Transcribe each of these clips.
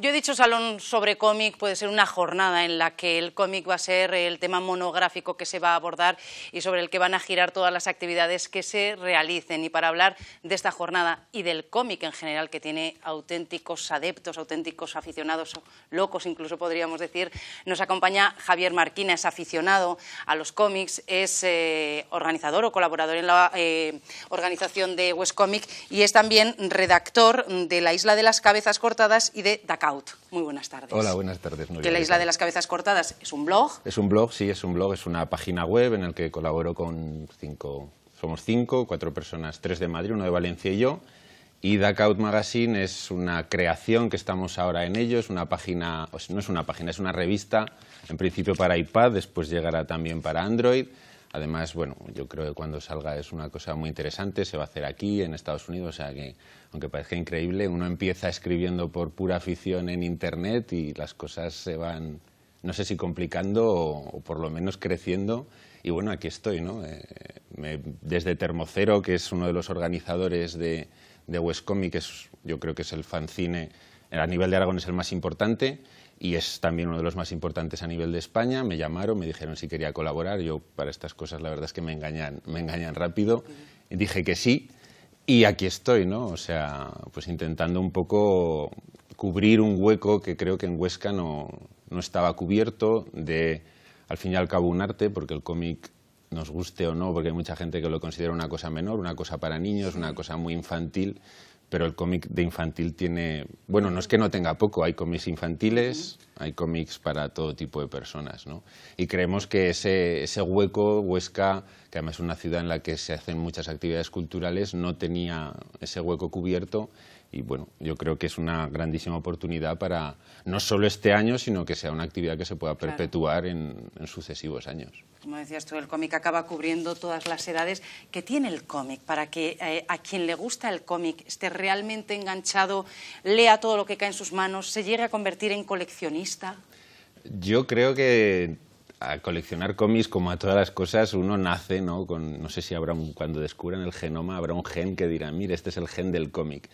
Yo he dicho salón sobre cómic, puede ser una jornada en la que el cómic va a ser el tema monográfico que se va a abordar y sobre el que van a girar todas las actividades que se realicen. Y para hablar de esta jornada y del cómic en general, que tiene auténticos adeptos, auténticos aficionados, locos incluso podríamos decir, nos acompaña Javier Marquina. Es aficionado a los cómics, es organizador o colaborador en la organización de Wescomic y es también redactor de La Isla de las Cabezas Cortadas y de Duck Out. Muy buenas tardes. Hola, buenas tardes. Que La Isla de las Cabezas Cortadas es un blog. Es un blog, sí, es un blog, es una página web en la que colaboro con somos 4 personas, 3 de Madrid, 1 de Valencia y yo. Y Duck Out Magazine es una creación que estamos ahora en ello, es una página, no es una página, es una revista, en principio para iPad, después llegará también para Android. Además, bueno, yo creo que cuando salga es una cosa muy interesante, se va a hacer aquí, en Estados Unidos, o sea que, aunque parezca increíble, uno empieza escribiendo por pura afición en Internet y las cosas se van, no sé si complicando o por lo menos creciendo. Y bueno, aquí estoy, ¿no? Desde Termocero, que es uno de los organizadores de Wescomic, yo creo que es el fanzine, a nivel de Aragón es el más importante, y es también uno de los más importantes a nivel de España. Me llamaron, me dijeron si quería colaborar. Yo para estas cosas la verdad es que me engañan rápido. Y dije que sí y aquí estoy, ¿no? O sea, pues intentando un poco cubrir un hueco que creo que en Huesca no estaba cubierto, de al fin y al cabo un arte, porque el cómic, nos guste o no, porque hay mucha gente que lo considera una cosa menor, una cosa para niños, una cosa muy infantil. Pero el cómic de infantil tiene, bueno, no es que no tenga poco, hay cómics infantiles, hay cómics para todo tipo de personas, ¿no? Y creemos que ese hueco, Huesca, que además es una ciudad en la que se hacen muchas actividades culturales, no tenía ese hueco cubierto. Y bueno, yo creo que es una grandísima oportunidad para no solo este año, sino que sea una actividad que se pueda perpetuar en sucesivos años. Como decías tú, el cómic acaba cubriendo todas las edades. ¿Qué tiene el cómic para que a quien le gusta el cómic esté realmente enganchado, lea todo lo que cae en sus manos, se llegue a convertir en coleccionista? Yo creo que a coleccionar cómics, como a todas las cosas, uno nace, ¿no? No sé si habrá cuando descubran el genoma, habrá un gen que dirá, mire, este es el gen del cómic.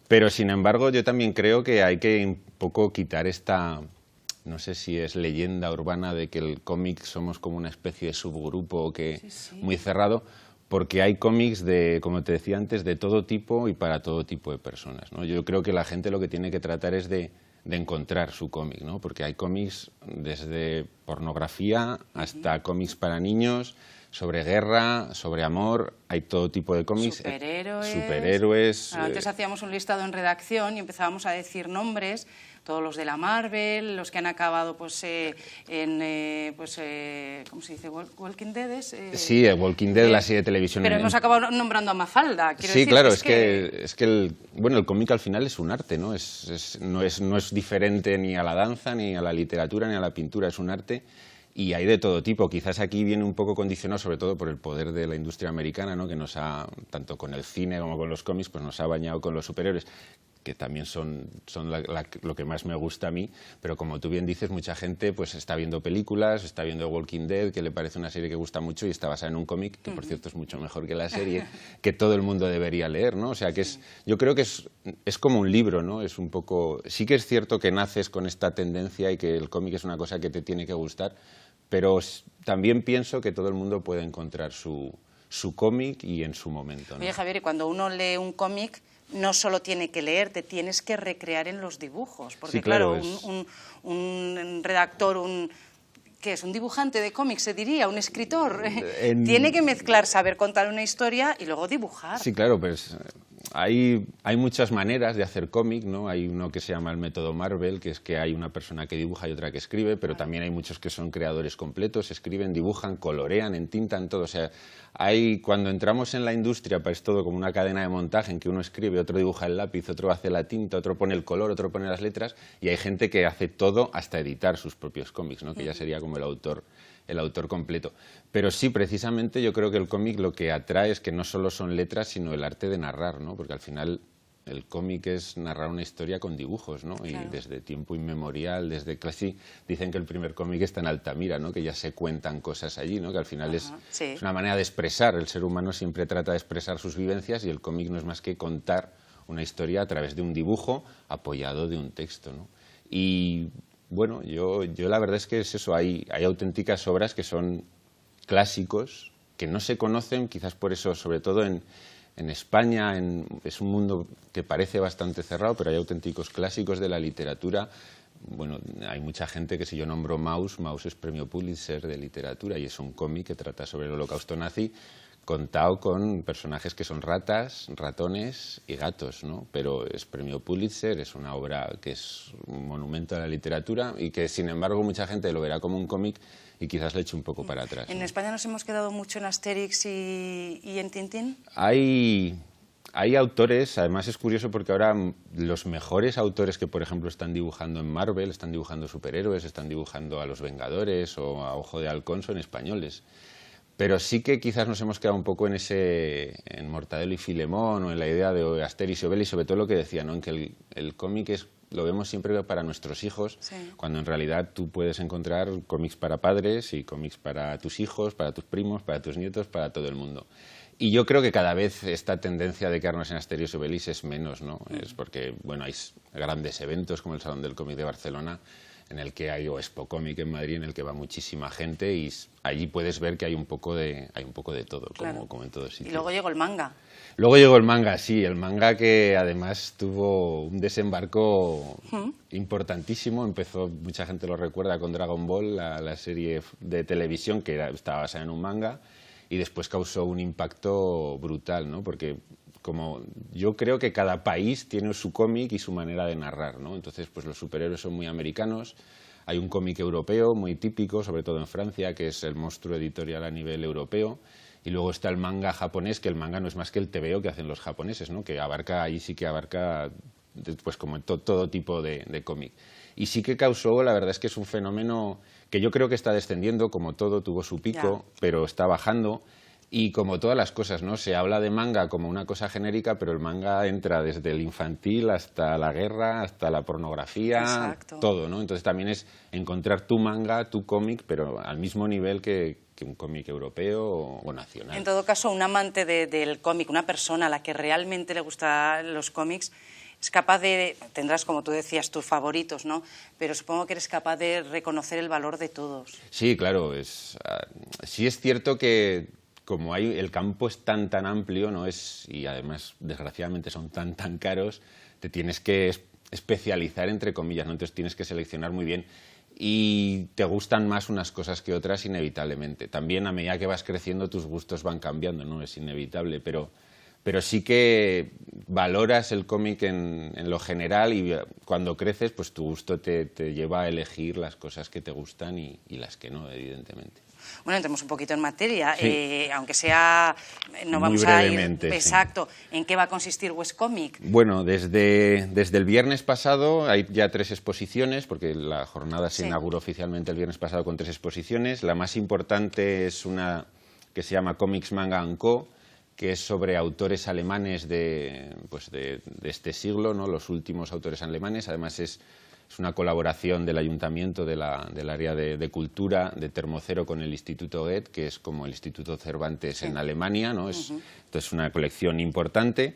Pero, sin embargo, yo también creo que hay que un poco quitar esta, no sé si es leyenda urbana de que el cómic somos como una especie de subgrupo muy cerrado, porque hay cómics de, como te decía antes, de todo tipo y para todo tipo de personas, ¿no? Yo creo que la gente lo que tiene que tratar es de encontrar su cómic, ¿no? Porque hay cómics desde pornografía hasta cómics para niños, sobre guerra, sobre amor, hay todo tipo de cómics. Superhéroes. Antes hacíamos un listado en redacción y empezábamos a decir nombres, todos los de la Marvel, los que han acabado pues en ¿cómo se dice? Walking Dead. Sí, Walking Dead, la serie de televisión. Pero hemos acabado nombrando a Mafalda. Sí, decir, claro, es que el cómic al final es un arte, ¿no? No es diferente ni a la danza, ni a la literatura, ni a la pintura, es un arte. Y hay de todo tipo. Quizás aquí viene un poco condicionado, sobre todo por el poder de la industria americana, ¿no? Que nos ha, tanto con el cine como con los cómics, pues nos ha bañado con los superhéroes, que también son lo que más me gusta a mí. Pero como tú bien dices, mucha gente pues está viendo películas, está viendo Walking Dead, que le parece una serie que gusta mucho y está basada en un cómic, que por cierto es mucho mejor que la serie, que todo el mundo debería leer, ¿no? O sea, que yo creo que es como un libro, ¿no? Es un poco, sí que es cierto que naces con esta tendencia y que el cómic es una cosa que te tiene que gustar, pero también pienso que todo el mundo puede encontrar su cómic y en su momento, ¿no? Oye, Javier, y cuando uno lee un cómic, no solo tiene que leer, te tienes que recrear en los dibujos. Porque, sí, claro, un redactor, ¿qué es? Un dibujante de cómics, se diría, un escritor. Tiene que mezclar, saber contar una historia y luego dibujar. Sí, claro, pues hay muchas maneras de hacer cómic, ¿no? Hay uno que se llama el método Marvel, que es que hay una persona que dibuja y otra que escribe, pero también hay muchos que son creadores completos, escriben, dibujan, colorean, entintan todo. O sea, cuando entramos en la industria, pues es todo como una cadena de montaje en que uno escribe, otro dibuja el lápiz, otro hace la tinta, otro pone el color, otro pone las letras, y hay gente que hace todo hasta editar sus propios cómics, ¿no? Que ya sería como el autor completo. Pero sí, precisamente yo creo que el cómic lo que atrae es que no solo son letras, sino el arte de narrar, ¿no? Porque al final el cómic es narrar una historia con dibujos, ¿no? Claro. Y desde tiempo inmemorial, desde casi, dicen que el primer cómic está en Altamira, ¿no? Que ya se cuentan cosas allí, ¿no? Que al final es una manera de expresar. El ser humano siempre trata de expresar sus vivencias y el cómic no es más que contar una historia a través de un dibujo apoyado de un texto, ¿no? Y bueno, yo la verdad es que es eso, hay auténticas obras que son clásicos, que no se conocen, quizás por eso, sobre todo en España, es un mundo que parece bastante cerrado, pero hay auténticos clásicos de la literatura. Bueno, hay mucha gente que si yo nombro Maus es premio Pulitzer de literatura y es un cómic que trata sobre el holocausto nazi, contado con personajes que son ratas, ratones y gatos, ¿no? Pero es premio Pulitzer, es una obra que es un monumento a la literatura y que, sin embargo, mucha gente lo verá como un cómic y quizás le eche un poco para atrás, ¿no? ¿En España nos hemos quedado mucho en Asterix y en Tintín? Hay autores, además es curioso porque ahora los mejores autores que, por ejemplo, están dibujando en Marvel, están dibujando superhéroes, están dibujando a los Vengadores o a Ojo de Halcón, son españoles. Pero sí que quizás nos hemos quedado un poco en Mortadelo y Filemón o en la idea de Asterix y Obelix, sobre todo lo que decía, ¿no? En que el cómic lo vemos siempre para nuestros hijos, sí, cuando en realidad tú puedes encontrar cómics para padres y cómics para tus hijos, para tus primos, para tus nietos, para todo el mundo. Y yo creo que cada vez esta tendencia de quedarnos en Asterix y Obelix es menos, ¿no? Es porque, bueno, hay grandes eventos como el Salón del Cómic de Barcelona, en el que hay, o Expo Cómic en Madrid, en el que va muchísima gente y allí puedes ver que hay un poco de todo, claro, como en todos sitios. Y luego llegó el manga. Luego llegó el manga, sí, el manga que además tuvo un desembarco importantísimo. Empezó, mucha gente lo recuerda, con Dragon Ball, la serie de televisión que estaba basada en un manga, y después causó un impacto brutal, ¿no? Porque como yo creo que cada país tiene su cómic y su manera de narrar, ¿no? Entonces, pues los superhéroes son muy americanos. Hay un cómic europeo muy típico, sobre todo en Francia, que es el monstruo editorial a nivel europeo. Y luego está el manga japonés, que el manga no es más que el tebeo que hacen los japoneses, ¿no? Que ahí sí que abarca pues como todo tipo de cómic. Y sí que causó, la verdad es que es un fenómeno que yo creo que está descendiendo, como todo, tuvo su pico, pero está bajando. Y como todas las cosas, ¿no? Se habla de manga como una cosa genérica, pero el manga entra desde el infantil hasta la guerra, hasta la pornografía, exacto, todo, ¿no? Entonces también es encontrar tu manga, tu cómic, pero al mismo nivel que un cómic europeo o nacional. En todo caso, un amante del cómic, una persona a la que realmente le gustan los cómics, es capaz tendrás, como tú decías, tus favoritos, ¿no? Pero supongo que eres capaz de reconocer el valor de todos. Sí, claro, sí es cierto que como el campo es tan amplio, ¿no? Y además, desgraciadamente, son tan caros, te tienes que especializar, entre comillas, ¿no? Entonces tienes que seleccionar muy bien y te gustan más unas cosas que otras, inevitablemente. También, a medida que vas creciendo, tus gustos van cambiando, ¿no? Es inevitable, pero sí que valoras el cómic en lo general y cuando creces, pues tu gusto te lleva a elegir las cosas que te gustan y las que no, evidentemente. Bueno, entremos un poquito en materia, sí. Aunque sea, no vamos muy brevemente, a ir exacto, sí. ¿En qué va a consistir Westcomic? Bueno, desde el viernes pasado hay ya 3 exposiciones, porque la jornada se inauguró oficialmente el viernes pasado con 3 exposiciones. La más importante es una que se llama Comics, Manga & Co., que es sobre autores alemanes de este siglo, ¿no? Los últimos autores alemanes. Además es una colaboración del Ayuntamiento del área de Cultura de Termocero con el Instituto Goethe, que es como el Instituto Cervantes en Alemania, ¿no? Entonces, una colección importante.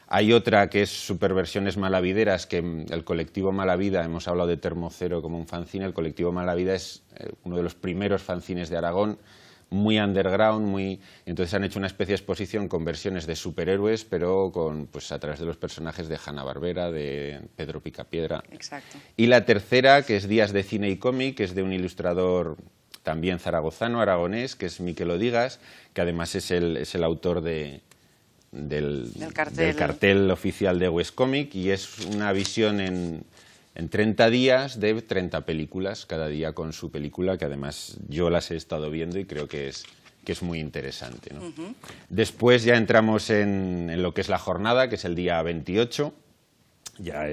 Hay otra que es Superversiones Malavideras, que el colectivo Malavida, hemos hablado de Termocero como un fanzine, el colectivo Malavida es uno de los primeros fanzines de Aragón, muy underground, entonces han hecho una especie de exposición con versiones de superhéroes, pero a través de los personajes de Hanna-Barbera, de Pedro Picapiedra. Exacto. Y la tercera, que es Días de Cine y Cómic, que es de un ilustrador también zaragozano, aragonés, que es Miquel Odigas, que además es el autor del cartel oficial de Westcomic, y es una visión en 30 días de 30 películas, cada día con su película, que además yo las he estado viendo y creo que es muy interesante, ¿no? Después ya entramos en lo que es la jornada, que es el día 28. Ya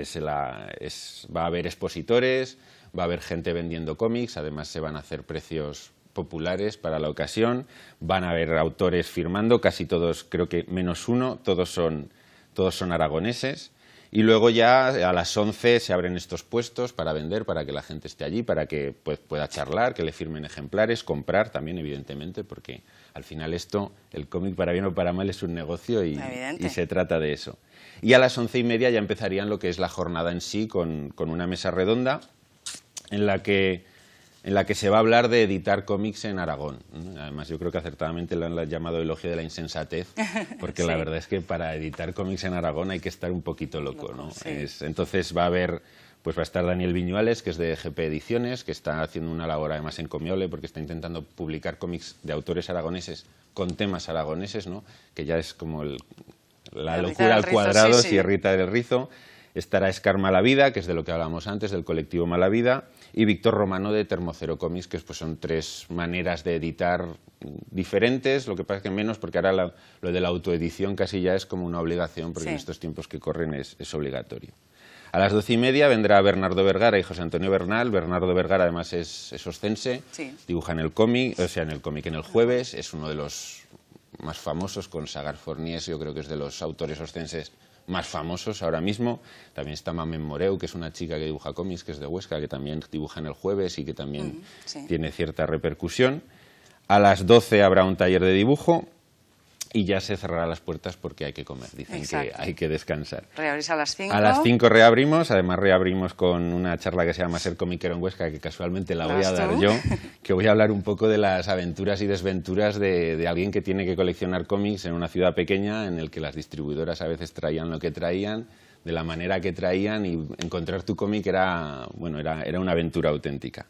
va a haber expositores, va a haber gente vendiendo cómics, además se van a hacer precios populares para la ocasión, van a haber autores firmando, casi todos, creo que menos uno, todos son aragoneses. Y luego ya a las 11 se abren estos puestos para vender, para que la gente esté allí, para que pues, pueda charlar, que le firmen ejemplares, comprar también, evidentemente, porque al final esto, el cómic para bien o para mal, es un negocio y se trata de eso. Y a las 11:30 ya empezarían lo que es la jornada en sí, con una mesa redonda en la que se va a hablar de editar cómics en Aragón. Además, yo creo que acertadamente lo han llamado elogio de la insensatez, porque sí, la verdad es que para editar cómics en Aragón hay que estar un poquito loco, ¿no? Sí. Entonces va a estar Daniel Viñuales, que es de GP Ediciones, que está haciendo una labor además encomiable, porque está intentando publicar cómics de autores aragoneses con temas aragoneses, ¿no? Que ya es como la locura al cuadrado, sí, sí. Sierrita del Rizo. Estará Escar Malavida, que es de lo que hablábamos antes, del colectivo Malavida, y Víctor Romano de Termocero Comics, que pues, son 3 maneras de editar diferentes, lo que pasa es que menos, porque ahora lo de la autoedición casi ya es como una obligación, porque en estos tiempos que corren es obligatorio. A las 12:30 vendrá Bernardo Vergara y José Antonio Bernal. Bernardo Vergara además es oscense, dibuja en el cómic, en el Jueves, es uno de los más famosos, con Sagar Forniés, yo creo que es de los autores oscenses más famosos ahora mismo. También está Mamen Moreu, que es una chica que dibuja cómics, que es de Huesca, que también dibuja en el Jueves y que también tiene cierta repercusión. A las 12 habrá un taller de dibujo y ya se cerrarán las puertas porque hay que comer, dicen que hay que descansar. ¿Reabrís a las 5? A las 5 reabrimos, además reabrimos con una charla que se llama Ser comiquero en Huesca, que casualmente la voy a dar yo, que voy a hablar un poco de las aventuras y desventuras de alguien que tiene que coleccionar cómics en una ciudad pequeña en el que las distribuidoras a veces traían lo que traían, de la manera que traían, y encontrar tu cómic era una aventura auténtica.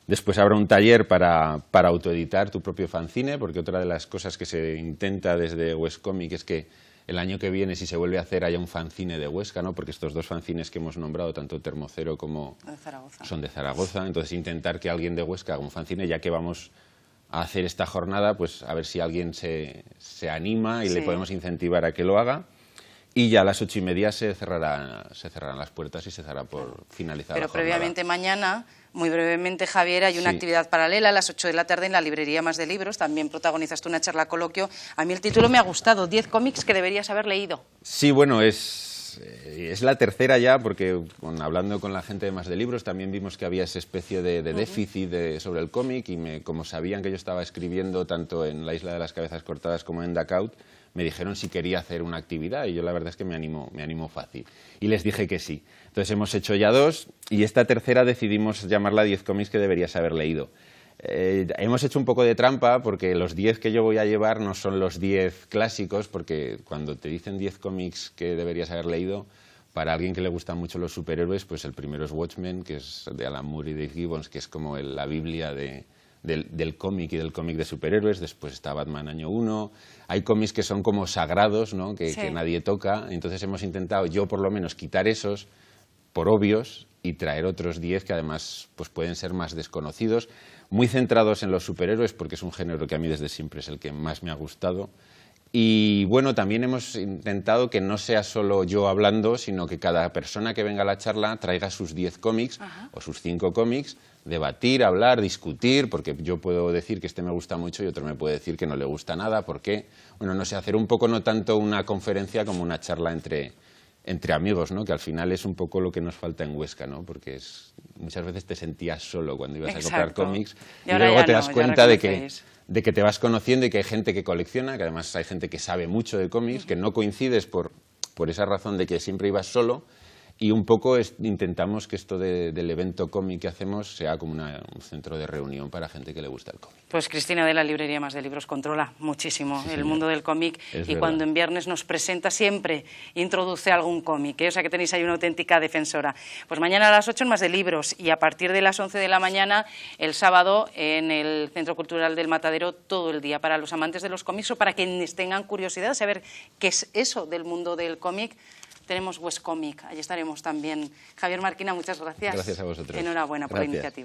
Después habrá un taller para autoeditar tu propio fanzine, porque otra de las cosas que se intenta desde Huescomic es que el año que viene, si se vuelve a hacer, haya un fanzine de Huesca, ¿no? Porque estos 2 fanzines que hemos nombrado, tanto Termocero como son de Zaragoza. Entonces, intentar que alguien de Huesca haga un fanzine, ya que vamos a hacer esta jornada, pues a ver si alguien se anima y le podemos incentivar a que lo haga. Y ya a las 8:30 se cerrarán las puertas y se dará por finalizada la jornada. Pero previamente mañana, muy brevemente, Javier, hay una actividad paralela a las 8 de la tarde en la librería Más de Libros. También protagonizaste una charla coloquio. A mí el título me ha gustado, 10 cómics que deberías haber leído. Sí, bueno, es la tercera ya, porque hablando con la gente de Más de Libros también vimos que había esa especie de déficit sobre el cómic, y como sabían que yo estaba escribiendo tanto en La Isla de las Cabezas Cortadas como en Dacaut, me dijeron si quería hacer una actividad, y yo la verdad es que me animo fácil. Y les dije que sí. Entonces hemos hecho ya 2, y esta tercera decidimos llamarla 10 cómics que deberías haber leído. Hemos hecho un poco de trampa, porque los 10 que yo voy a llevar no son los 10 clásicos, porque cuando te dicen 10 cómics que deberías haber leído, para alguien que le gustan mucho los superhéroes, pues el primero es Watchmen, que es de Alan Moore y Dave Gibbons, que es como la Biblia del cómic y del cómic de superhéroes. Después está Batman Año 1, hay cómics que son como sagrados, ¿no? que nadie toca. Entonces hemos intentado, yo por lo menos, quitar esos por obvios y traer otros 10 que además pues pueden ser más desconocidos, muy centrados en los superhéroes, porque es un género que a mí desde siempre es el que más me ha gustado. Y bueno, también hemos intentado que no sea solo yo hablando, sino que cada persona que venga a la charla traiga sus 10 cómics o sus 5 cómics, debatir, hablar, discutir, porque yo puedo decir que este me gusta mucho y otro me puede decir que no le gusta nada. ¿Por qué? Bueno, no sé, hacer un poco no tanto una conferencia como una charla entre amigos, ¿no? Que al final es un poco lo que nos falta en Huesca, ¿no? Porque muchas veces te sentías solo cuando ibas a comprar cómics y luego te das cuenta de que te vas conociendo y que hay gente que colecciona, que además hay gente que sabe mucho de cómics, que no coincides por esa razón de que siempre ibas solo. Y un poco intentamos que esto del evento cómic que hacemos sea como un centro de reunión para gente que le gusta el cómic. Pues Cristina de la librería Más de Libros controla muchísimo el mundo del cómic, y cuando en viernes nos presenta siempre introduce algún cómic, o sea que tenéis ahí una auténtica defensora. Pues mañana a las 8 en Más de Libros, y a partir de las 11 de la mañana el sábado en el Centro Cultural del Matadero, todo el día para los amantes de los cómics o para quienes tengan curiosidad de saber qué es eso del mundo del cómic. Tenemos Huescomic, allí estaremos también. Javier Marquina, muchas gracias. Gracias a vosotros. Enhorabuena por la iniciativa.